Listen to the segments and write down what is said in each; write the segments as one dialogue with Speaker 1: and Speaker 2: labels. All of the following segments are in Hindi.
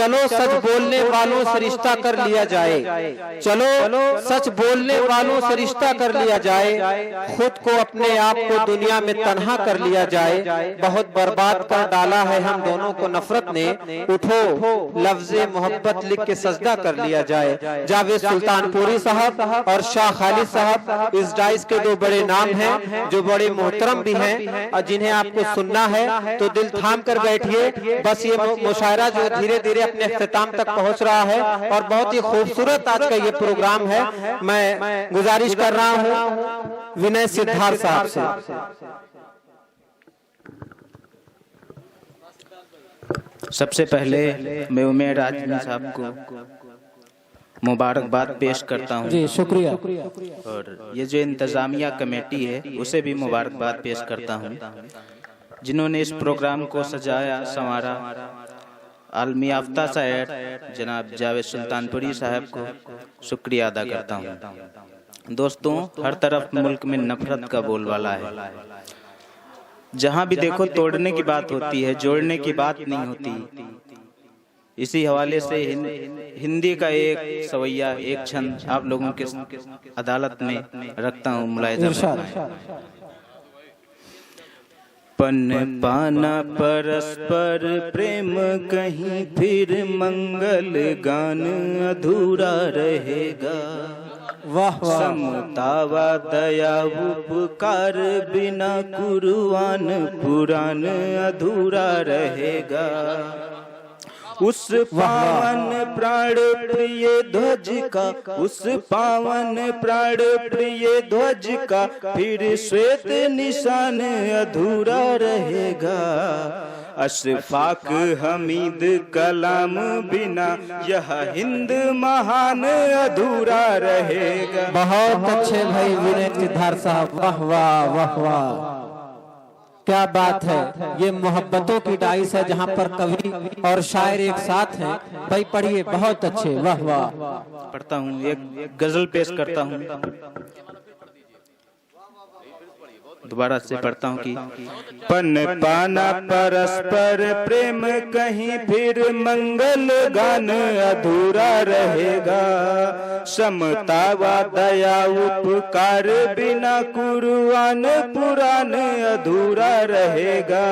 Speaker 1: चलो सच बोलने वालों से रिश्ता कर लिया जाए, चलो सच बोलने वालों से रिश्ता कर लिया जाए, खुद को अपने आप को दुनिया में तन्हा कर लिया जाए। बहुत बर्बाद कर डाला है हम दोनों को नफरत ने, उठो लफ्ज़े मोहब्बत लिख के सजदा कर लिया जाए। जावेद सुल्तानपुरी साहब और शाह खालिद साहब इस डाइस के दो बड़े नाम हैं जो बड़े मोहतरम भी हैं और जिन्हें आपको सुनना है तो दिल थाम कर बैठिए। बस ये मुशायरा जो धीरे धीरे अपने इख्तिताम तक पहुंच रहा है और बहुत ही खूबसूरत आज का ये प्रोग्राम है। मैं गुजारिश कर रहा हूं विनय सिद्धार्थ साहब से।
Speaker 2: सबसे पहले मैं उमेर आजमी साहब को मुबारकबाद पेश करता हूँ।
Speaker 1: जी शुक्रिया।
Speaker 2: और ये जो इंतज़ामिया कमेटी है उसे भी मुबारकबाद पेश करता हूँ जिन्होंने इस प्रोग्राम को सजाया संवारा। आलमी याफ्ता शायर जनाब जावेद सुल्तानपुरी साहब को शुक्रिया अदा करता हूँ। दोस्तों, हर तरफ मुल्क में नफरत का बोलबाला है। जहाँ भी देखो तोड़ने की बात होती है, जोड़ने की बात नहीं होती। इसी हवाले से हिंदी का एक सवैया, एक छंद आप लोगों के अदालत में रखता हूँ मुलाहिजा। पन पाना परस्पर प्रेम कहीं फिर मंगल गान अधूरा रहेगा।
Speaker 1: वाह वाह।
Speaker 2: समता व दया उपकार बिना कुर्बान पुराण अधूरा रहेगा। उस पावन प्राण प्रिय ध्वज का, उस पावन प्राण प्रिय ध्वज का फिर श्वेत निशान अधूरा रहेगा। अशफाक हमीद कलाम बिना यह हिंद महान अधूरा रहेगा।
Speaker 1: बहुत अच्छे भाई विनय सिद्धार्थ साहब, वाह वाह वाह वाह, क्या बात है। ये मोहब्बतों की डाइस है जहाँ पर कवि और शायर एक साथ हैं। भाई पढ़िए, बहुत अच्छे, वाह वाह।
Speaker 2: पढ़ता हूँ, एक गजल पेश करता हूँ। दोबारा से पढ़ता हूँ कि पन पाना परस्पर प्रेम कहीं फिर मंगल गान अधूरा रहेगा। समता व दया उपकार बिना कुर्बान पुराण अधूरा रहेगा।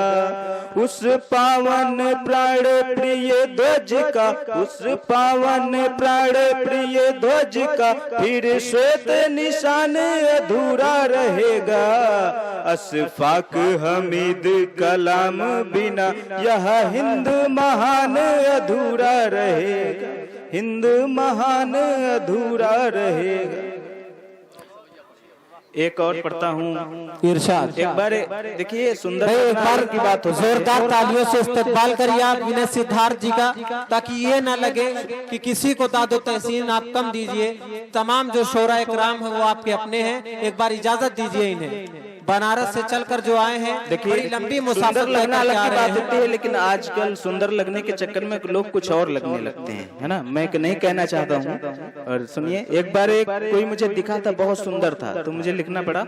Speaker 2: उस पावन प्राण प्रिय ध्वज का, उस पावन प्राण प्रिय ध्वज का फिर श्वेत निशान अधूरा रहेगा। अशफाक हमीद कलाम बिना यह हिंद महान अधूरा रहेगा। हिंद महान अधूरा रहेगा। एक और पढ़ता हूँ,
Speaker 1: इरशाद।
Speaker 2: एक बार देखिए सुंदर
Speaker 1: एक बार की बात हो, जोरदार तालियों से इस्तकबाल करिए आप विनय सिद्धार्थ जी का, ताकि ये ना लगे कि किसी को दादो तहसीन आप कम दीजिए। तमाम जो शोरा इकराम है वो आपके अपने हैं। एक बार इजाजत दीजिए इन्हें। बनारस से चलकर जो आए हैं,
Speaker 2: देखिए
Speaker 1: लंबी
Speaker 2: सुंदर लगना अलग की बात होती है, लेकिन आजकल सुंदर लगने के चक्कर में लोग कुछ और लगने लगते हैं, है ना। मैं नहीं कहना चाहता हूँ। और सुनिए, एक बार कोई मुझे दिखा था, बहुत सुंदर था, तो मुझे लिखना पड़ा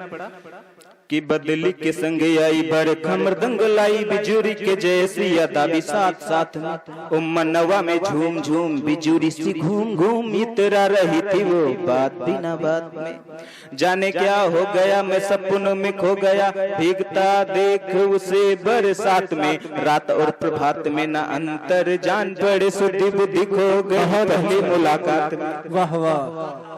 Speaker 2: कि बदली के संग आई बरखा मृदंग लाई बिजुरी के जैसी अदा भी साथ साथ में। मनवा में झूम झूम बिजुरी सी घूम घूम इतरा रही थी वो बात बिना बात में। जाने क्या हो गया मैं सपनों में खो गया, भीगता देख उसे बरसात में। रात और प्रभात में ना अंतर जान पड़े, सुधि बुद्धि खो गई पहली मुलाकात में।
Speaker 1: वाह वाह।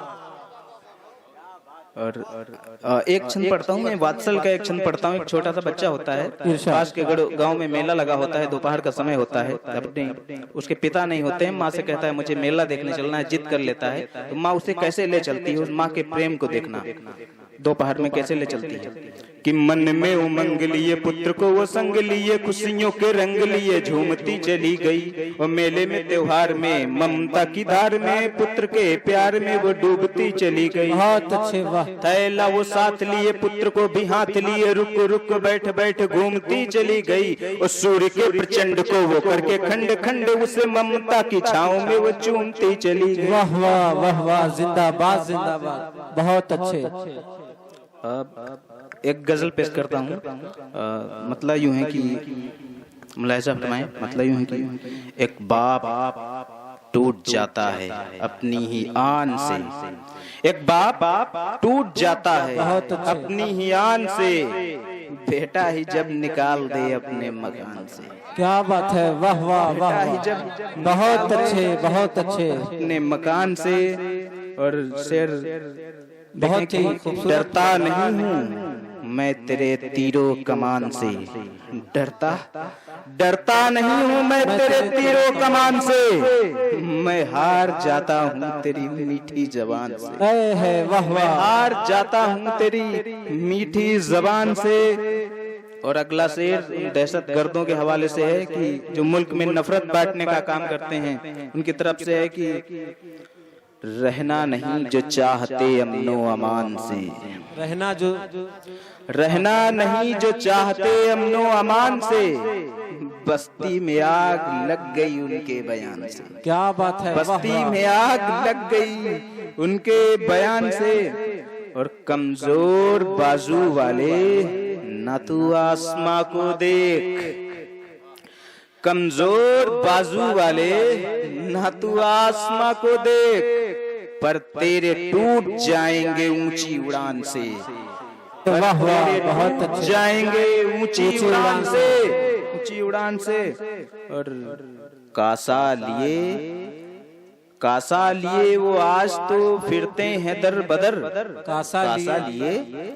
Speaker 2: और एक छंद पढ़ता हूँ मैं, वात्सल का एक छंद पढ़ता हूँ। एक छोटा सा बच्चा होता है, पास के गांव में मेला लगा होता है, दोपहर का समय होता है। अपने उसके पिता नहीं होते हैं, माँ से कहता है मुझे मेला देखने चलना है, जिद कर लेता है। तो माँ उसे कैसे ले चलती है, उस माँ के प्रेम को देखना दोपहर में कैसे ले चलती है कि मन में उमंग लिए पुत्र को वो संग लिए, खुशियों के रंग लिए झूमती चली गई। और मेले में त्योहार में ममता की धार में पुत्र के प्यार में वो डूबती चली गई।
Speaker 1: बहुत अच्छे, वाह।
Speaker 2: थैला वो साथ लिए पुत्र को भी हाथ लिए, रुक रुक बैठ बैठ घूमती चली गई। और सूर्य के प्रचंड को वो करके खंड खंड उसे ममता की छांव में वो चूमती चली गई।
Speaker 1: वाह वाह वाह वाह, जिंदाबाद जिंदाबाद, बहुत अच्छे।
Speaker 2: एक गजल पेश करता हूँ। मतलब यूं है कि मुलाहिजा फरमाएं, मतलब यूं है कि एक बाप टूट जाता है अपनी ही आन से। एक बाप टूट जाता है अपनी ही आन से, बेटा ही जब निकाल दे अपने मकान से।
Speaker 1: क्या बात है, वाह वाह वाह,
Speaker 2: ही जब
Speaker 1: बहुत अच्छे बहुत अच्छे।
Speaker 2: अपने मकान से। और शेर
Speaker 1: बहुत ही खूबसूरत।
Speaker 2: डरता नहीं हूँ मैं तेरे तीरों कमान से, डरता नहीं हूँ मैं तेरे तीरों कमान से, मैं हार जाता हूँ तेरी मीठी जबान से।
Speaker 1: है वाह
Speaker 2: मैं
Speaker 1: वाह,
Speaker 2: हार जाता हूँ तेरी मीठी जबान से। और अगला शेर दहशत गर्दों के हवाले से है कि जो मुल्क में नफरत बांटने का काम करते हैं उनकी तरफ से है कि रहना नहीं जो चाहते अमनो अमान से, रहना नहीं जो चाहते अमनो अमान से, बस्ती में आग लग गई उनके बयान से।
Speaker 1: क्या बात है,
Speaker 2: बस्ती में आग लग गई उनके बयान से। और कमजोर बाजू वाले ना तू आसमां को देख, कमजोर बाजू वाले ना तू आसमां को देख, पर तेरे टूट जाएंगे ऊंची उड़ान से,
Speaker 1: वाह वाह, बहुत अच्छे।
Speaker 2: जाएंगे ऊंची उड़ान से, ऊंची उड़ान से। और कासा लिए वो आज तो फिरते हैं दर बदर, कासा लिए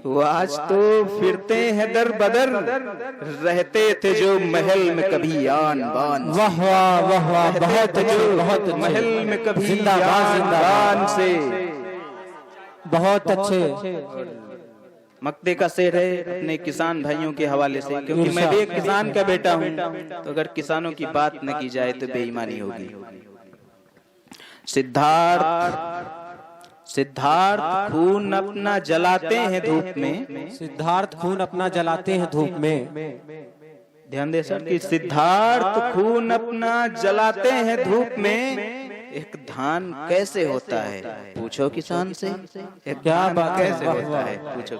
Speaker 2: वो आज तो फिरते हैं दर बदर, रहते थे जो महल में कभी आन बान।
Speaker 1: वाह वाह वाह वाह, बहुत अच्छे बहुत अच्छे।
Speaker 2: महल में कभी आन बान से।
Speaker 1: बहुत अच्छे।
Speaker 2: मक्ते का शेर है अपने किसान भाइयों के हवाले से, क्योंकि मैं भी एक किसान का बेटा हूँ, तो अगर किसानों की बात न की जाए तो बेईमानी होगी। सिद्धार्थ खून अपना जलाते हैं धूप में,
Speaker 1: सिद्धार्थ खून अपना जलाते हैं धूप में।
Speaker 2: ध्यान दे सर कि सिद्धार्थ खून अपना जलाते हैं धूप में, एक धान कैसे होता है पूछो किसान से, एक
Speaker 1: क्या
Speaker 2: धान
Speaker 1: बात है,
Speaker 2: कैसे
Speaker 1: वाह,
Speaker 2: होता
Speaker 1: वाह।
Speaker 2: है पूछो।